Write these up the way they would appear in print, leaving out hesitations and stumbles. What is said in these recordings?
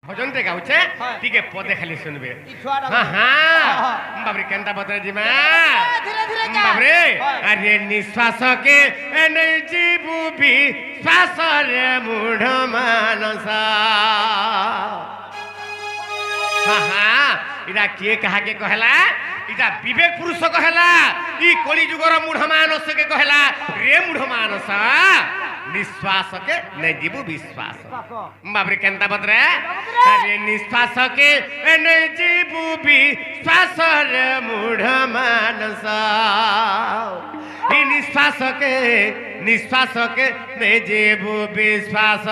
ভজনতে গাউছে টিকে পদে খালি শুনবে হ্যাঁ হ্যাঁ বাবরে কেনতা বতরে জিমা বাবরে আরে নিঃশ্বাসকে এনে জীবু বিশ্বাসরে মূঢ় মানস হ্যাঁ হ্যাঁ ইরা কিয়ে কাহাকে কহেলা ইটা বিবেক পুরুষ কহেলা ই কলি যুগর মূঢ় মানসকে কহেলা রে মূঢ় মানস निश्वास के नहीं जीवु विश्वास बाबरे केनता बतरे अरे निश्वास के नहीं जीवु विश्वास रे मूढ़ मानस ई निश्वास के नहीं जीवु विश्वास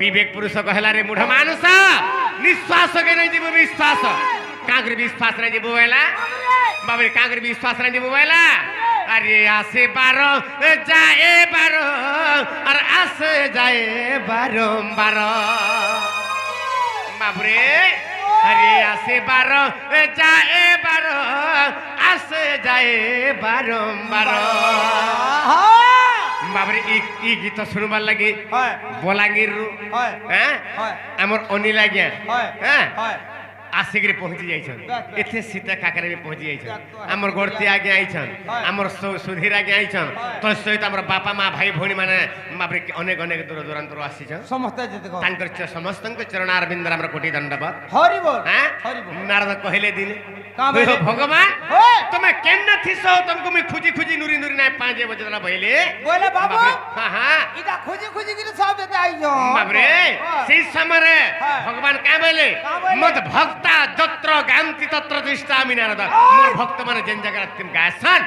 विवेक पुरुष कहला रे मूढ़ मानस निश्वास के नहीं जीवु विश्वास कांग्रे विश्वास नहीं जीवु वेला बाबरे कांग्रे विश्वास नहीं जीवु वेला अरे आसे बारो जाए बारो और आसे जाए बारंबार बाबरे अरे आसे बारो जाए बारो आसे जाए बारंबार बाबरे ई गीत सुनबार लगी बलांगीर हैं हमर अनिल आज्ञा हैं आसिक पहुंची जाइछन एथे सीता काकरे में पहुंची जाइछन हमर गड़ती आगे आइछन हमर सुधीर आगे आइछन तो सहित हमर बापा मां भाई भौणी माने बाबरे अनेक अनेक दूर दूरांतर आसीछन समस्त जते को तांकर समस्तक चरण अरविंद हमर कोटि दंडवत हरि बोल हैं हरि बोल नारद कहले दिने हो भगवान तुमे केन थिसो तुमको मैं खुजी खुजी नुरी नुरी ना 5 बजेला भइले बोले बाबू हां हां इदा खुजी खुजी के सब देते आइयो बाबरे से समय रे भगवान का बोले मत भक्त जत्र गांति तत्र दृष्टामि नारद मोर भक्त माने जेन जगह तुम गासन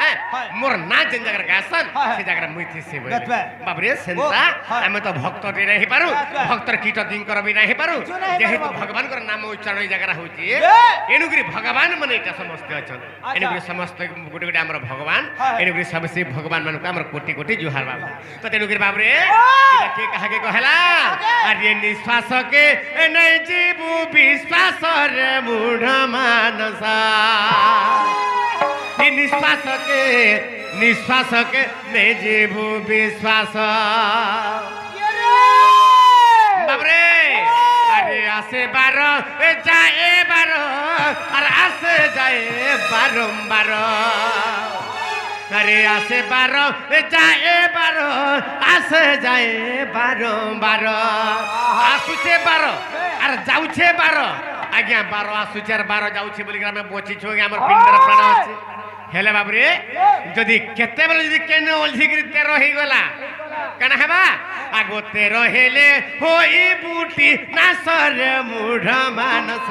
हैं मोर ना जेन जगह गासन से जगह मुइथि से बोले बाबरे सेंता हम तो भक्त रे नहीं पारु भक्तर कीट दिंकर भी नहीं पारु जेहेतु भगवान कर नाम उच्चारण जगह होची एनुगरी भगवान माने एटा समस्त अछन एनुगरी समस्त गोटे गोटे हमर भगवान एनुगरी सबसे भगवान माने हमर कोटि कोटि जुहार बाबू तो तेनुगरी बाबरे इला के कहा के कहला अरे निश्वास के नहीं जीवु विश्वास रे मूढ़ मानस निश्वास के नहीं जीवु विश्वास बाबरे अरे आसे बारो जाए बारो और आसे जाए बारंबार अरे आसे बारो जाए बारो आसे जाए बारंबार आसुचे बारो और जाउछे बारो आज्ञा बारो आसुचे और बारो जाउछे बोली हम बची छु हमर पिंडर प्राण अछि हेले बाबरे जदी केते बेले जदी केने ओलझी गिरी 13 ही गला कना हेबा आगो 13 हेले होई बूटी नासर मूढ़ मानस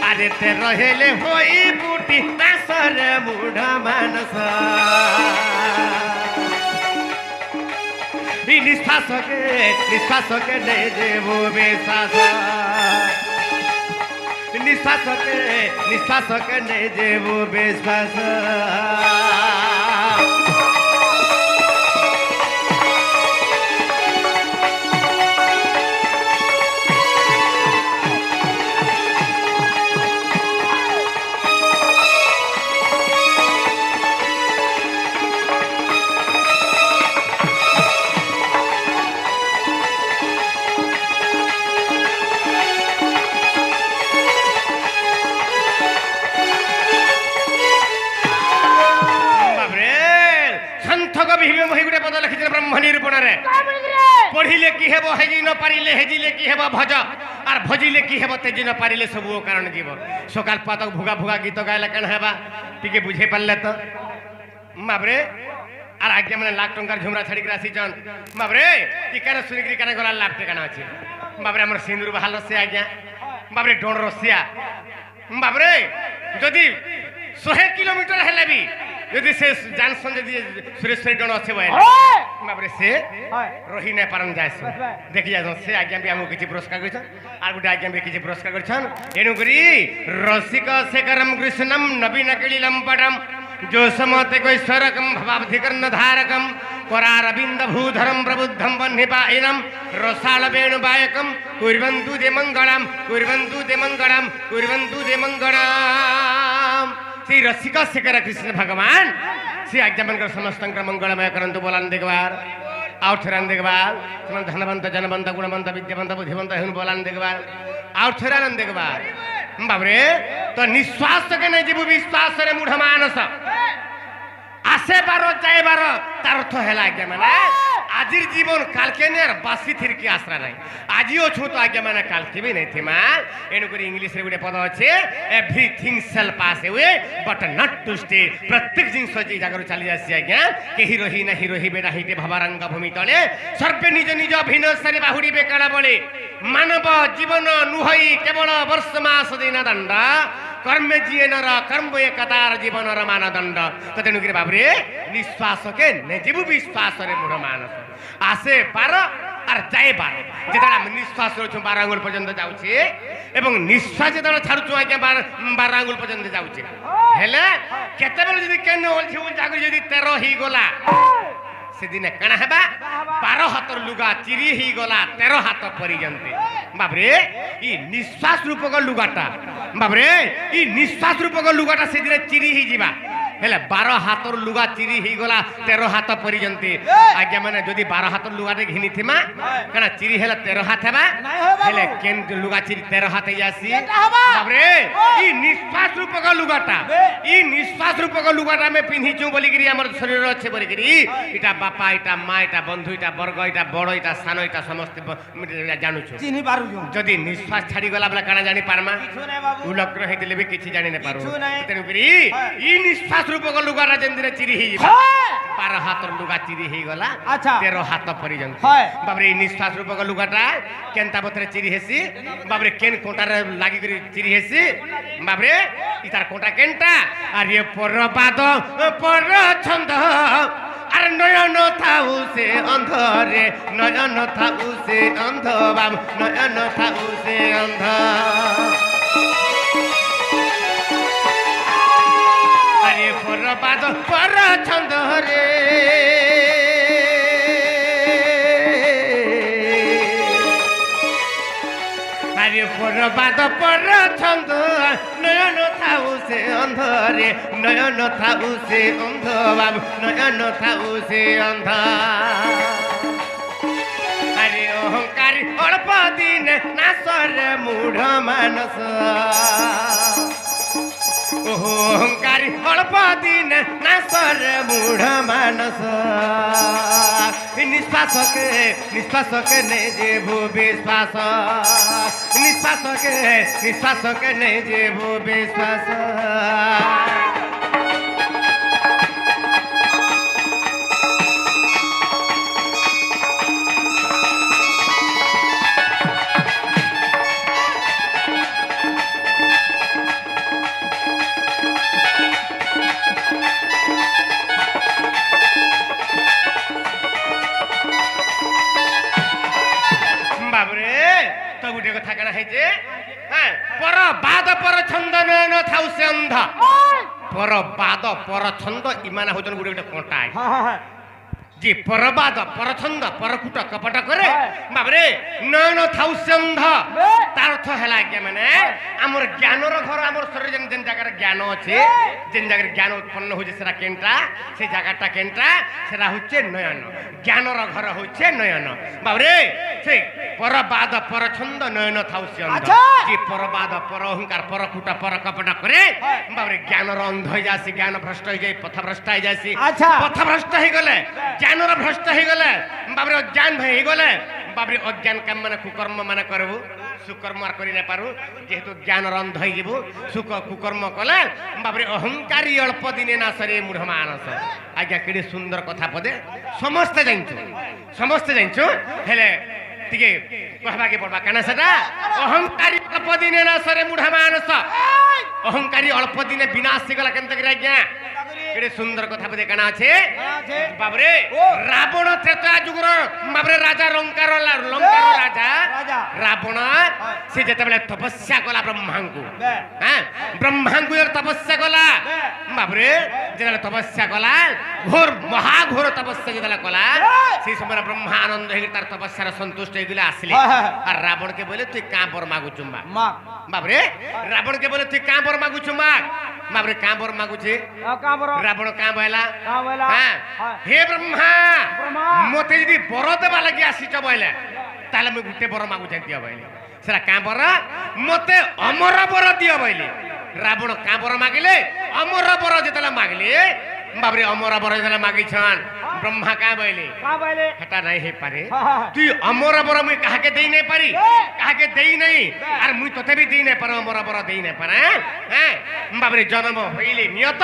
अरे 13 हेले होई बूटी नासर मूढ़ मानस निश्वास के नहीं देवो विश्वास निश्वास के नहीं देवो विश्वास ब्रह्म निरूपण पढ़िले कि हेबो हेजी न पारिले हेजिले कि हेबो भज आर भजिले कि हेबो तेजी न पारिले सब कारण जीव सकाल पातक भुगा भुगा गीत गायला कण हेबा टिके बुझे पारले तो बाबरे आर आज्ञा माने लाख टंकार झुमरा छाड़ी के आसी जन बाबरे ती काना सुनि करी काना गला लाभ टेकाना अछि बाबरे हमर सिंदूर बहाल से आज्ञा बाबरे डोण रसिया बाबरे जदी 100 किलोमीटर हेले भी यदि से जानसन यदि सुरेश्वरी डोण अच्छे बहे बाबरे से रही नहीं पारन जाय देखि जा से आज्ञा भी हमको किछि पुरस्कार करछन आर गुटे आज्ञा भी किछि पुरस्कार करछन एनु करी रसिक शेखरम कृष्णम नवीन कलिलम पडम जो समते कोई स्वरकम भवाब्धिकर्ण धारकम करारविंद भूधरम प्रबुद्धम वह्निपायनम रसाल वेणुबायकम कुर्वन्तु दे मंगलम সেই রসিক শেখর কৃষ্ণ ভগবান সে আজ্ঞা মনকর সমস্ত মঙ্গলময় করন্তু বলান দেখবার আউ থরান দেখবার ସେମାନେ ଧନବନ୍ତ ଜନବନ୍ତ ଗୁଣବନ୍ତ ବିଦ୍ୟାବନ୍ତ ବୁଦ୍ଧିବନ୍ତ ହେଉନ ବୋଲାନ ଦେଖବାର ଆଉ ଥରେ ଆନନ୍ଦ ଦେଖବାର ବାବରେ ତ ନିଶ୍ୱାସ କେ ନେଇ ଯିବୁ ବିଶ୍ୱାସରେ ମୂଢ଼ ମାନସ আসে বারো যাই বারো তার অর্থ হেলা আজ্ঞা মানে আজির জীবন কালকে নেই আর বাসি থিরকি আশ্রা নাই আজি অছু তো আজ্ঞা মানে কালকে বি নাই থিমা এনুকরি ইংলিশরে গোটে পদ আছে everything shall pass away but not to stay প্রত্যেক জিনিস যে জায়গার চালি আসছে আজ্ঞা কেহি রহি নাহি রহিবে নাহিতে ভাবারঙ্গ ভূমি তলে সর্বে নিজ নিজ ভিনসারে বাহুড়িবে কাড়া বলে মানব জীবন নুহই কেবল বর্ষ মাস দিন দণ্ড কর্মে জিয়ে নর কর্ম একতার জীবনর মানদণ্ড তো তেণুকরি বাবরে নিঃশ্বাসকে নেজিবু বিশ্বাসরে মূঢ় মানস আসে বার আর যাই বার যেতবে আমি নিঃশ্বাস রয়েছু 12 আঙ্গুল পর্যন্ত যাচ্ছে এবং নিঃশ্বাস যেতবে ছাড়ুছু আজ্ঞা 12 আঙ্গুল পর্যন্ত যাচ্ছে হেলে কেতবেলে যদি কেন ওলছি জাগু যদি 13 হই গলা সেদিনে কানা হেবা 12 হাতর লুগা চিরি হই গলা 13 হাত পর্যন্ত বাবরে ই নিঃশ্বাস রূপক লুগাটা বাবরে ই নিঃশ্বাস রূপক লুগাটা সেদিনে চিরি হই ଯିବା হেলে 12 হাতর লুগা চিরি হই গলা 13 হাত পর্যন্ত আজ্ঞা মানে যদি 12 হাতর লুগাতে ঘিনি থিমা কানা চিরি হেলে 13 হাত হেবা হেলে কেন লুগা চিরি 13 হাত হই আসি বাবরে ই নিঃশ্বাস রূপক লুগাটা ই নিঃশ্বাস রূপক লুগাটা আমি পিন্ধিছু বলিগিরি আমার শরীর আছে বলিগিরি এটা বাপা এটা মা এটা বন্ধু এটা বর্গ এটা বড় এটা সানো এটা সমস্ত জানুছু চিনি পারুছু যদি নিঃশ্বাস ছাড়ি গলা বলা কানা জানি পারমা কিছু নাই বাবু উলগ্ন হইতিলে বি কিছু জানি না পারু তেনু করি ই নিঃশ্বাস রূপক লুগাটা যেদিন চিরি হই ଯିବା 12 হাতর লুগা চিরি হই গলা 13 হাত পর্যন্ত বাবরে এই নিঃশ্বাস রূপক লুগাটা কেনতা বতরে চিরি হেসি বাবরে কেন কোটার লাগি করি চিরি হেসি বাবরে ইতার কোটা কেনটা আর এ পরপাদ পর ছন্দ আর নয়ন থাউ সে অন্ধ রে নয়ন থাউ সে অন্ধ বাবু নয়ন থাউ সে অন্ধ আরে পরপাদ পর ছন্দ রে আরে পরপাদ পর ছন্দ নয়ন থাউ সে অন্ধ রে নয়ন থাউ সে অন্ধ বাবু নয়ন থাউ সে অন্ধ আরে অহংকারী অল্প দিন নাসরে মূঢ় মানস অহংকারী অল্প দিন নাসরে মূঢ় মানস নিঃশ্বাসকে নে যে ভূ বিশ্বাস নিঃশ্বাসকে নে যে ভূ বিশ্বাস কথা কেনা হয়েছে হ্যাঁ পর বাদ পর ছন্দ নয়ন থাউ সে অন্ধ পর বাদ পর ছন্দ ইমানা হচ্ছেন গোটে গোটে কଣ୍ଟା যে পরবাদ পরছন্দ পরকুট কপট করে বাবরে নয়ন থাউ সে অন্ধ তার অর্থ হেলা আজ্ঞা মানে আমার জ্ঞানর ঘর আমার শরীর যেন জায়গার জ্ঞান আছে যে জায়গার জ্ঞান উৎপন্ন হচ্ছে সেটা কেনটা সেই জায়গাটা কেনটা সেটা হচ্ছে নয়ন জ্ঞানর ঘর হচ্ছে নয়ন বাবরে সেই পরবাদ পরছন্দ নয়ন থাউ সে অন্ধ যে পরবাদ পর অহংকার পরকুট পর কপট করে বাবরে জ্ঞানর অন্ধ হয়ে যাসি জ্ঞান ভ্রষ্ট হয়ে যায় পথ ভ্রষ্ট হয়ে যাসি পথ ভ্রষ্ট হয়ে গেলে জ্ঞানর ভ্রষ্ট হয়ে গেলে বাবরে অজ্ঞান হয়ে গেলে বাবরে অজ্ঞান কাম মানে কুকর্ম মানে করবু সুকর্ম আর করি না পারু যেহেতু জ্ঞানর অন্ধ হয়ে যাব সুখ কুকর্ম কলে বাবরে অহংকারী অল্প দিনে না সরে মূঢ় মানস আজ্ঞা কেড়ে সুন্দর কথা পদে সমস্তে জানিছু হেলে টিকে কহবাকে পড়বা কেন সেটা অহংকারী অল্প দিনে না সরে মূঢ় মানস অহংকারী অল্প দিনে বিনাশ গলা কেন করে আজ্ঞা কেড়ে সুন্দর কথা পদে কেন আছে বাবরে রাবণ ত্রেতা যুগর বাবরে রাজা লঙ্কার রাজা রাবণ সে যেতবেলে তপস্যা কলা ব্রহ্মাঙ্কু হ্যাঁ ব্রহ্মাঙ্কু তপস্যা কলা বাবরে যেতবেলে তপস্যা কলা ঘোর মহাঘোর তপস্যা যেতবেলে কলা সেই সময় ব্রহ্মা আনন্দ হয়ে তার তপস্যার সন্তুষ্ট হয়ে গেলে আসলে আর রাবণকে বলে তুই কাঁ বর মাগুছু মাগ বাবরে রাবণকে বলে তুই কাঁ বর মাগুছু মাগ বাবরে কাঁ বর মাগুছে রাবণ কাঁ বইলা হ্যাঁ হে ব্রহ্মা মতে যদি বর দেবা লাগি আসিছ বইলে তাহলে আমি গুটে বর মাগুছে দিও বইলে সেটা কাঁ বর মতে অমর বর দিও বইলে রাবণ কাঁ বর মাগিলে অমর বর যেতলা মাগলে বাবরে অমর বর যেতলা মাগিছন ব্রহ্মা কাঁ বইলে হেটা নাই হে পারে তুই অমর বর মুই কাহাকে দেই নাই পারি কাহাকে দেই নাই আর মুই তোতে বি দেই নাই পার অমর বর দেই নাই পারে হ্যাঁ বাবরে জন্ম হইলে নিয়ত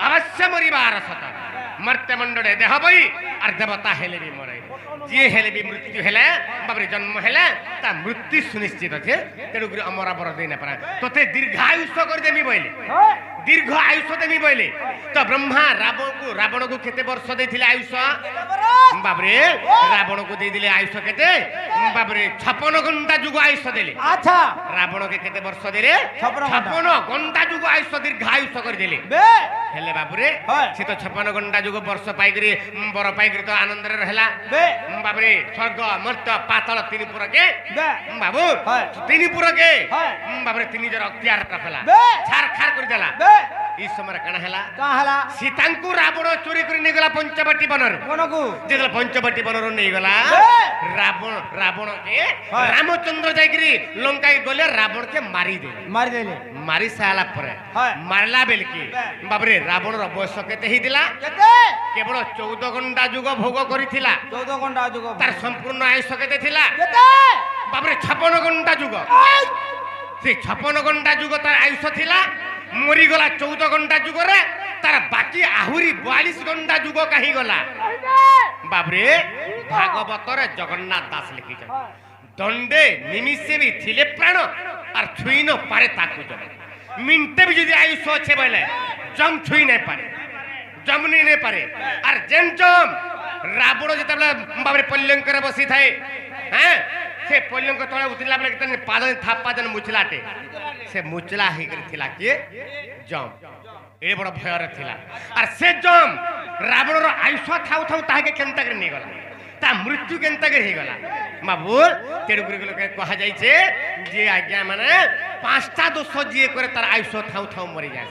অবশ্য মরিবার সত মর্ত্য মণ্ডলে দেহ বই আর দেবতা হেলে বি মরে যে হেলে বি মৃত্যু হেলে বাবরে জন্ম হেলে তা মৃত্যু সুনিশ্চিত আছে তেণু করে অমর বর দেই নাই পারে তোতে দীর্ঘায়ুষ্য করে দেমি বইলে দীর্ঘ আয়ুষ দেমি বইলে তো ব্রহ্মা রাবণକୁ কেতে বর্ষ ଦେଇଥିଲେ আয়ুষ বাবরে রাবণକୁ ଦେଇଥିଲେ আয়ুষ কেতে বাবরে 56 ঘন্টা যুগ আয়ুষ দেলে আচ্ছা রাবণকে কেতে বর্ষ দেলে 56 ঘন্টা যুগ আয়ুষ দীর্ঘ আয়ুষ করে দেলে হেলে বাবরে সে তো 56 ঘন্টা যুগ বর্ষ পাইগরি বর পাইগরি তো আনন্দরে রহলা বাবরে স্বর্গ মর্ত্য পাতাল তিন পুরকে বাবু তিন পুরকে বাবরে তিন জর অক্তিয়ার রাখলা ছার খার করে দেলা এই সময় কানা হেলা সীতাঙ্কু রাবণ চুরি করে নিয়ে গলা পঞ্চবটী বনর যেগুলা পঞ্চবটী বনর নিয়ে গলা রাবণকে রামচন্দ্র যাইকি লঙ্কায় গলে রাবণকে মারি দেলে মারি সারা পরে মারলা বেলকি বাবরে রাবণর বয়স কেতে হইতিলা কেবল 14 ঘন্টা যুগ ভোগ করিছিলা 14 ঘন্টা যুগ তার সম্পূর্ণ আয়ুষ কেতে থিলা বাবরে 56 ঘন্টা যুগ সেই 56 ঘন্টা যুগ তার আয়ুষ থিলা মরিগলা 14 ঘন্টা যুগরে তার বাকি আহুরি 42 ঘন্টা যুগ কাহি গলা বাবরে ভাগবতরে জগন্নাথ দাস লিখিছেন দণ্ডে নিমিষে বি থিলে প্রাণ আর ছুই ন পারে তাকু জম মিনটে বি যদি আয়ুষ আছে বলে জম ছুই নাই পারে জম নেই পারে আর যেন জম রাবণ যেতবে বাবরে পল্যঙ্করে বসি থাকে হ্যাঁ সে পল্যঙ্ক তলে উতরিলা বেলে কেতে পাদ থাপ্পা যেন মুচলাটে সে মুচলা হই করে থিলা কি জম এ বড় ভয়রে থিলা আর সে জম রাবণর আয়ুষ থাউ থাউ তাহাকে কেনতা করে নিয়ে গলা তা মৃত্যু কেনতা করে হই গলা বাবু তেড়ু করে লোকে কহা যাইছে যে আজ্ঞা মানে 5টা দোষ জিয়ে করে তার আয়ুষ থাউ থাউ মরি যায়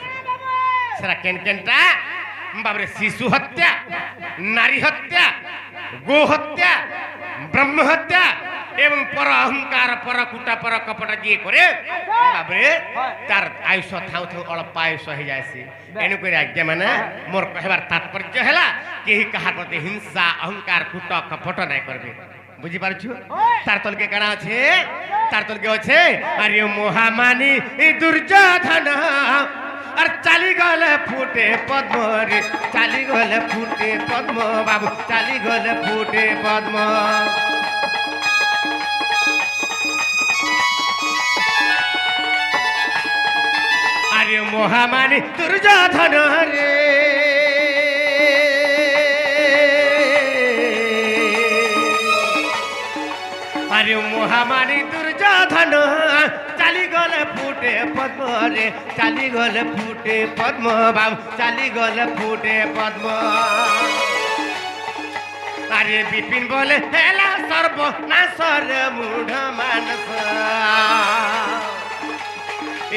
সেটা কেনটা বাবরে শিশু হত্যা নারী হত্যা গো হত্যা ব্রহ্ম হত্যা এবং পর অহংকার পর কুটা পর কপট দিয়ে করে বাবরে তার আয়ুষ থাউ থাউ অল্প আয়ুষ হয়ে যায়ছি এনু করে আজ্ঞা মানে মোর কহবার তাৎপর্য হেলা কেহি কাহার প্রতি হিংসা অহংকার কুট কপট নাই করবে বুঝি পারছু তার তলকে কানা আছে তার তলকে আছে আরে মহামানী দুর্যোধন আর চালি গলে ফুটে পদ্ম রে চালি গলে ফুটে পদ্ম বাবু চালি গলে ফুটে পদ্ম আরে মহামানী দুর্যোধন রে আরে মহামানী দুর্যোধন চালি গলে ফুটে পদ্ম রে চালি গলে ফুটে পদ্ম বাবু চালি গলে ফুটে পদ্ম আরে বিপিন বলে হেলা সর্বনাশর মূঢ় মানস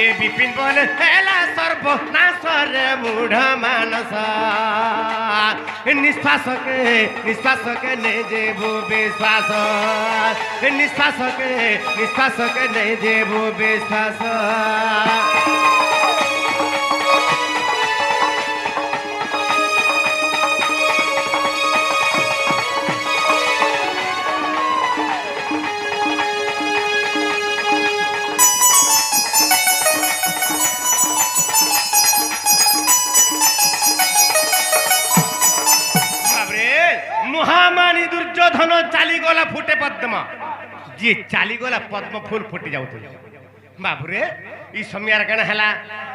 এ বিপিন বলে হেলা সর্বনাশর মূঢ় মানস নিঃশ্বাসকে নে যেবু বিশ্বাস নিঃশ্বাসকে নে যেবু বিশ্বাস মহামানী দুর্যোধন চালিগলা ফুটে পদ্ম যে চালিগলা পদ্ম ফুল ফুটি যাଉଥିଲା ବାବୁରେ এই ସମୟ କେଣା ହେଲା